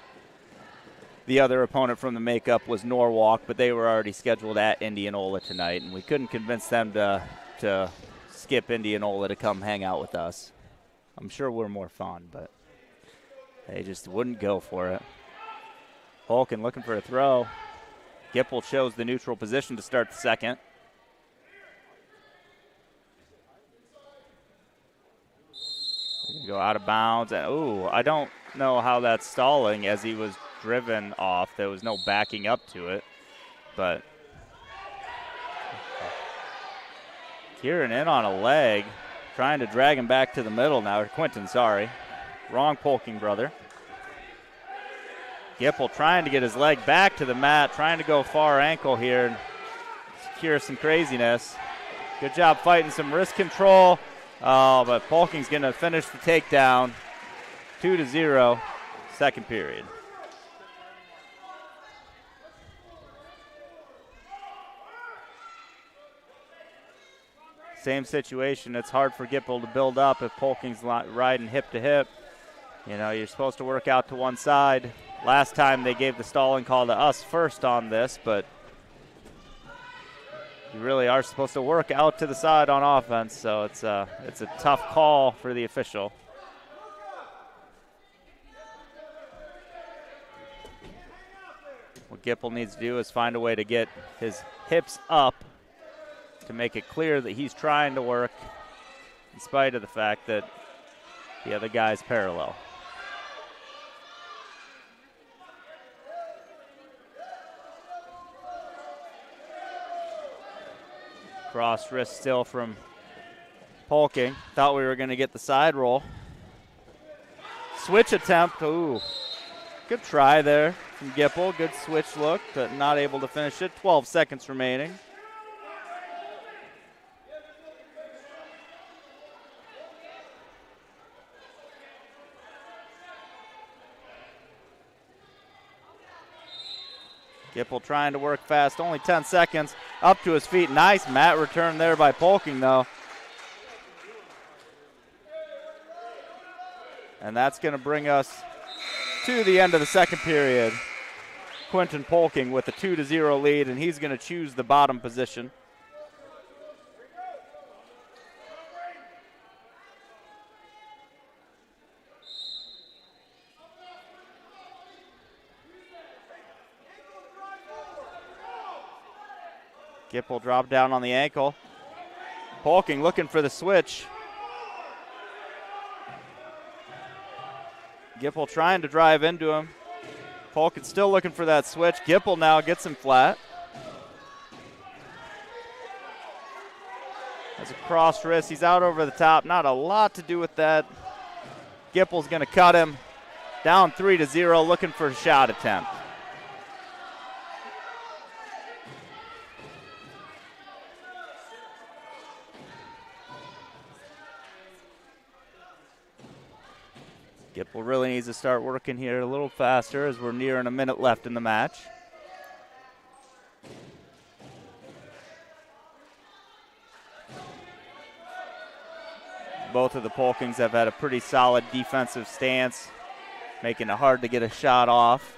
The other opponent from the makeup was Norwalk, but they were already scheduled at Indianola tonight, and we couldn't convince them to skip Indianola to come hang out with us. I'm sure we're more fun, but they just wouldn't go for it. Polkin looking for a throw. Gipple chose the neutral position to start the second. Go out of bounds. And, I don't know how that's stalling as he was driven off. There was no backing up to it. But Kieran in on a leg, trying to drag him back to the middle now. Quentin, sorry. Wrong Polking brother. Gipple trying to get his leg back to the mat, trying to go far ankle here and secure some craziness. Good job fighting some wrist control. But Polking's going to finish the takedown. 2-0, second period. Same situation. It's hard for Gipple to build up if Polking's riding hip to hip. You know, you're supposed to work out to one side. Last time they gave the stalling call to us first on this, but you really are supposed to work out to the side on offense, so it's a tough call for the official. What Gipple needs to do is find a way to get his hips up to make it clear that he's trying to work in spite of the fact that the other guy's parallel. Cross wrist still from Polking. Thought we were going to get the side roll. Switch attempt. Ooh. Good try there from Gipple. Good switch look, but not able to finish it. 12 seconds remaining. Gipple trying to work fast, only 10 seconds, up to his feet. Nice mat return there by Polking, though. And that's going to bring us to the end of the second period. Quentin Polking with a 2-0 lead, and he's going to choose the bottom position. Gipple dropped down on the ankle. Polking looking for the switch. Gipple trying to drive into him. Polking still looking for that switch. Gipple now gets him flat. That's a cross wrist. He's out over the top. Not a lot to do with that. Gipple's going to cut him. Down 3-0, looking for a shot attempt. Gipple really needs to start working here a little faster as we're nearing a minute left in the match. Both of the Polkings have had a pretty solid defensive stance, making it hard to get a shot off.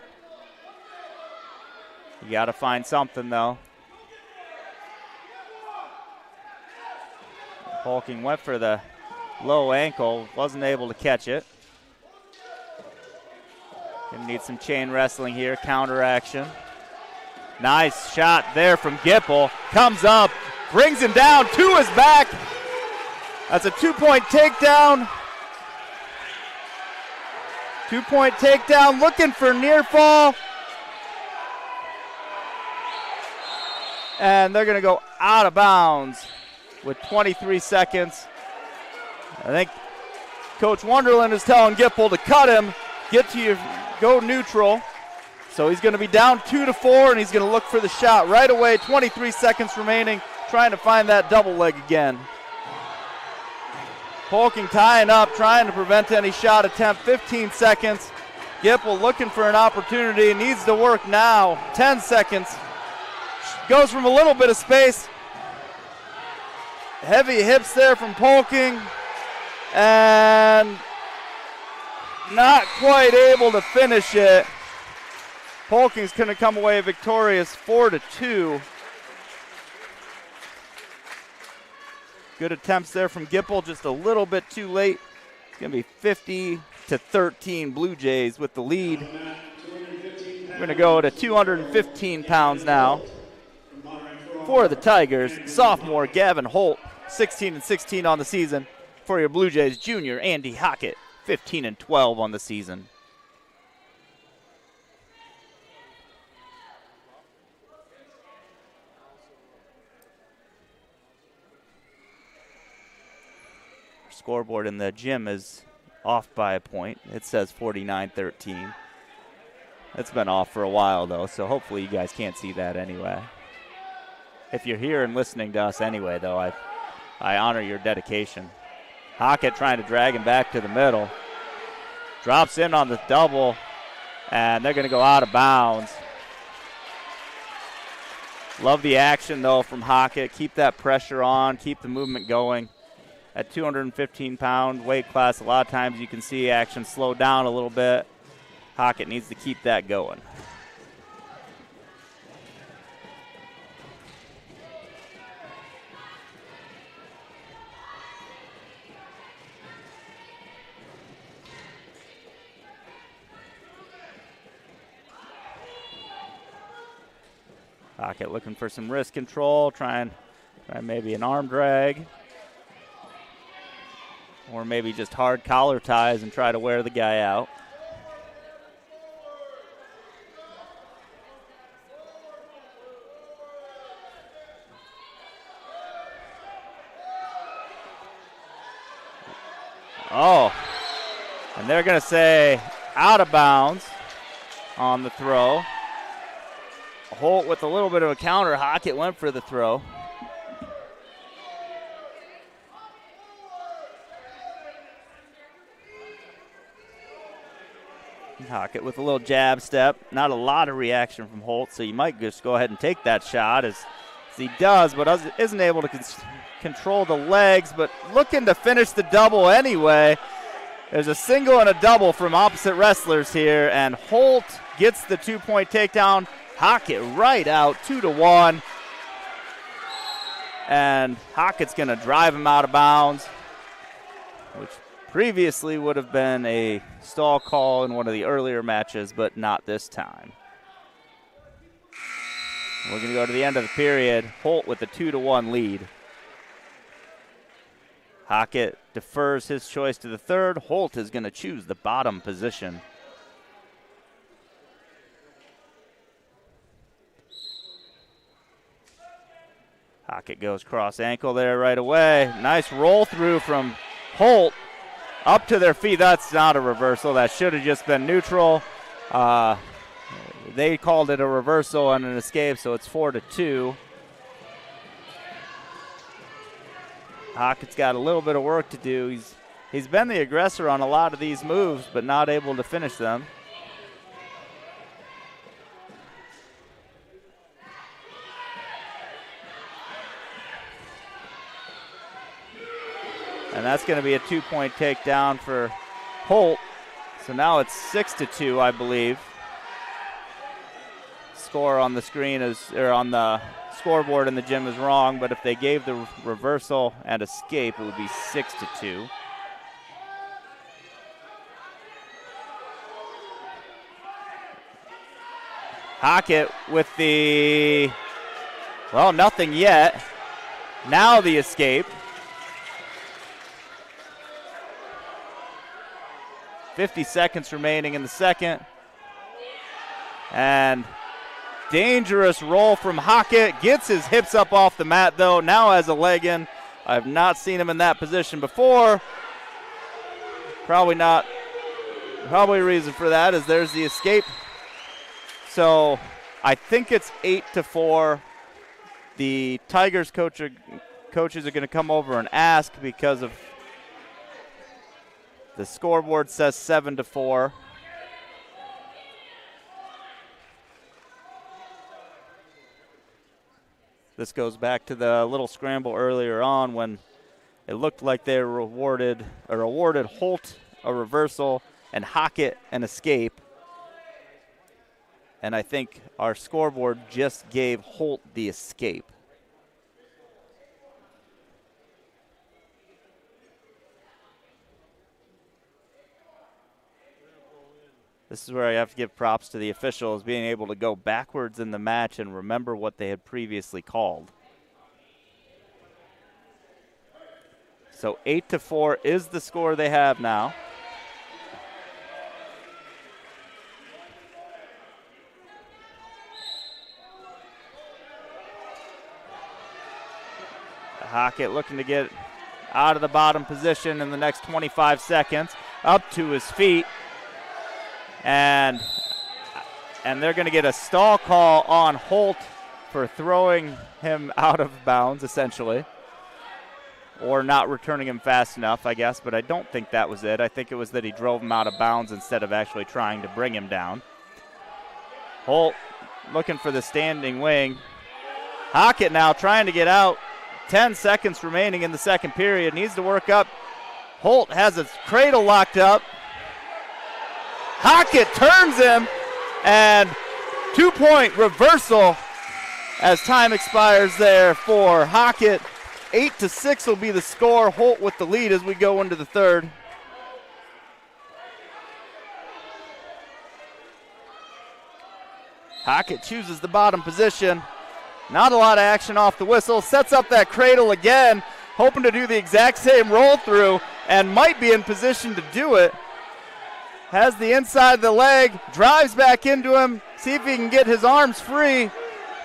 You got to find something, though. Polking went for the low ankle, wasn't able to catch it. Gonna need some chain wrestling here, counter action. Nice shot there from Gipple. Comes up, brings him down to his back. That's a 2-point takedown. 2-point takedown, looking for near fall. And they're gonna go out of bounds with 23 seconds. I think Coach Wonderland is telling Gipple to cut him, go neutral. So he's going to be down 2-4, and he's going to look for the shot right away. 23 seconds remaining, trying to find that double leg again. Polking tying up, trying to prevent any shot attempt. 15 seconds. Gipple looking for an opportunity, needs to work now. 10 seconds. Goes from a little bit of space. Heavy hips there from Polking. And not quite able to finish it. Polking's going to come away victorious 4-2. Good attempts there from Gipple, just a little bit too late. It's going to be 50-13 Blue Jays with the lead. We're going to go to 215 pounds now. For the Tigers, sophomore Gavin Holt, 16-16 on the season. For your Blue Jays, junior Andy Hockett, 15-12 on the season. Scoreboard in the gym is off by a point. It says 49-13. It's been off for a while, though, so hopefully you guys can't see that anyway. If you're here and listening to us anyway, though, I honor your dedication. Hockett trying to drag him back to the middle. Drops in on the double, and they're going to go out of bounds. Love the action, though, from Hockett. Keep that pressure on, keep the movement going. At 215-pound weight class, a lot of times you can see action slow down a little bit. Hockett needs to keep that going. Hockett looking for some wrist control, trying maybe an arm drag. Or maybe just hard collar ties and try to wear the guy out. Oh, and they're going to say out of bounds on the throw. Holt with a little bit of a counter. Hockett went for the throw. Hockett with a little jab step. Not a lot of reaction from Holt, so you might just go ahead and take that shot as he does, but isn't able to control the legs, but looking to finish the double anyway. There's a single and a double from opposite wrestlers here, and Holt gets the 2-point takedown. Hockett right out, 2-1. And Hockett's going to drive him out of bounds, which previously would have been a stall call in one of the earlier matches, but not this time. We're going to go to the end of the period. Holt with a 2-1 lead. Hockett defers his choice to the third. Holt is going to choose the bottom position. Hockett goes cross ankle there right away. Nice roll through from Holt up to their feet. That's not a reversal. That should have just been neutral. They called it a reversal and an escape, so it's 4-2. Hockett's got a little bit of work to do. He's been the aggressor on a lot of these moves, but not able to finish them. And that's going to be a 2-point takedown for Holt. So now it's 6-2, I believe. Score on the screen or on the scoreboard in the gym is wrong, but if they gave the reversal and escape, it would be 6-2. Hockett with the, well, nothing yet. Now the escape. 50 seconds remaining in the second. And dangerous roll from Hockett. Gets his hips up off the mat, though. Now has a leg in. I have not seen him in that position before. Probably a reason for that is there's the escape. So I think it's 8-4. The Tigers coaches are going to come over and ask because of the scoreboard says 7-4. This goes back to the little scramble earlier on when It looked like they were awarded Holt a reversal and Hockett an escape. And I think our scoreboard just gave Holt the escape. This is where I have to give props to the officials, being able to go backwards in the match and remember what they had previously called. So 8-4 is the score they have now. Hockett looking to get out of the bottom position in the next 25 seconds, up to his feet. And they're going to get a stall call on Holt for throwing him out of bounds, essentially, or not returning him fast enough, I guess, but I don't think that was it. I think it was that he drove him out of bounds instead of actually trying to bring him down. Holt looking for the standing wing. Hockett now trying to get out. 10 seconds remaining in the second period. Needs to work up. Holt has his cradle locked up. Hockett turns him, and 2-point reversal as time expires there for Hockett. 8-6 will be the score. Holt with the lead as we go into the third. Hockett chooses the bottom position. Not a lot of action off the whistle. Sets up that cradle again, hoping to do the exact same roll through, and might be in position to do it. Has the inside of the leg, drives back into him, see if he can get his arms free.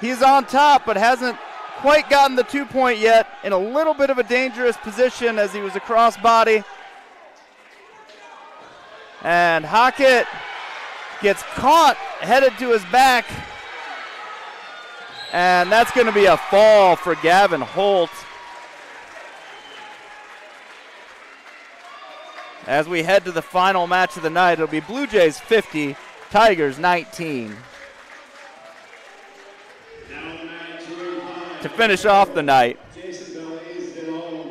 He's on top, but hasn't quite gotten the 2-point yet. In a little bit of a dangerous position as he was across body. And Hockett gets caught, headed to his back. And that's going to be a fall for Gavin Holt. As we head to the final match of the night, it'll be Bluejays 50, Tigers 19. To finish off the night,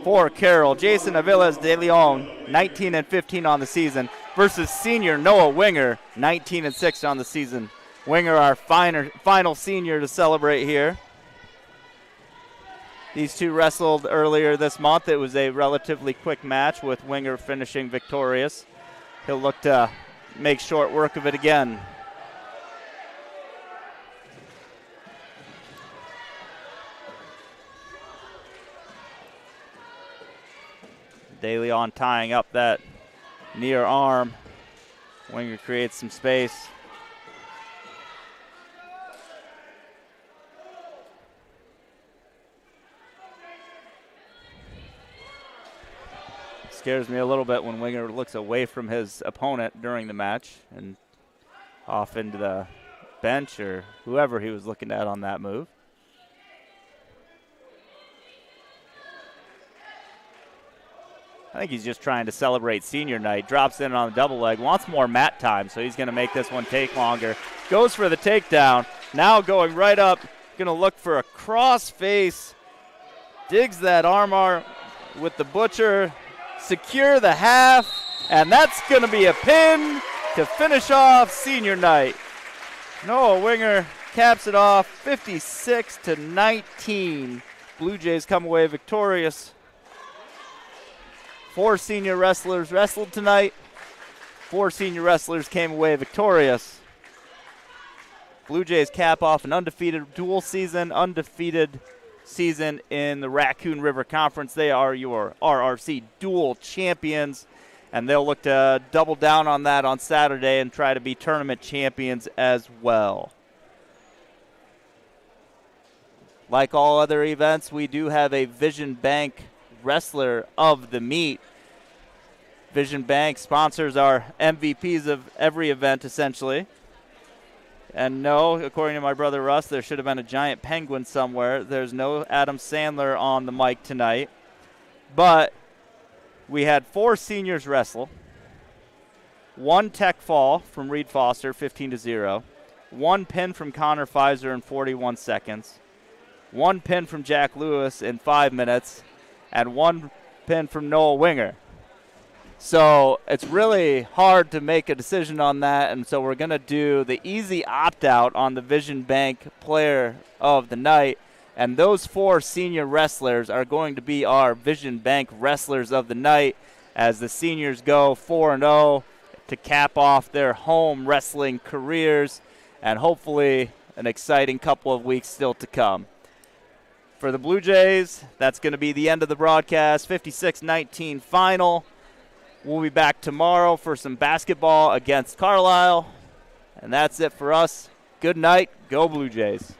for Carroll, Jason Aviles de Leon, 19-15 on the season, versus senior Noah Winger, 19-6 on the season. Winger, our final senior to celebrate here. These two wrestled earlier this month. It was a relatively quick match with Winger finishing victorious. He'll look to make short work of it again. De Leon tying up that near arm. Winger creates some space. Scares me a little bit when Winger looks away from his opponent during the match and off into the bench or whoever he was looking at on that move. I think he's just trying to celebrate senior night. Drops in on the double leg, wants more mat time, so he's going to make this one take longer. Goes for the takedown. Now going right up, going to look for a cross face. Digs that arm with the butcher. Secure the half, and that's going to be a pin to finish off senior night. Noah Winger caps it off 56-19. Blue Jays come away victorious. 4 senior wrestlers wrestled tonight. 4 senior wrestlers came away victorious. Blue Jays cap off an undefeated dual season, undefeated season in the Raccoon River Conference. They are your RRC dual champions, and they'll look to double down on that on Saturday and try to be tournament champions as well. Like all other events, we do have a Vision Bank wrestler of the meet. Vision Bank sponsors our MVPs of every event, essentially. And no, according to my brother Russ, there should have been a giant penguin somewhere. There's no Adam Sandler on the mic tonight. But we had 4 seniors wrestle. 1 tech fall from Reed Foster, 15-0. 1 pin from Connor Pfizer in 41 seconds. 1 pin from Jack Lewis in 5 minutes. And 1 pin from Noel Winger. So it's really hard to make a decision on that, and so we're going to do the easy opt-out on the Vision Bank Player of the Night, and those 4 senior wrestlers are going to be our Vision Bank Wrestlers of the Night as the seniors go 4-0 to cap off their home wrestling careers, and hopefully an exciting couple of weeks still to come. For the Blue Jays, that's going to be the end of the broadcast, 56-19 final. We'll be back tomorrow for some basketball against Carlisle. And that's it for us. Good night. Go Blue Jays.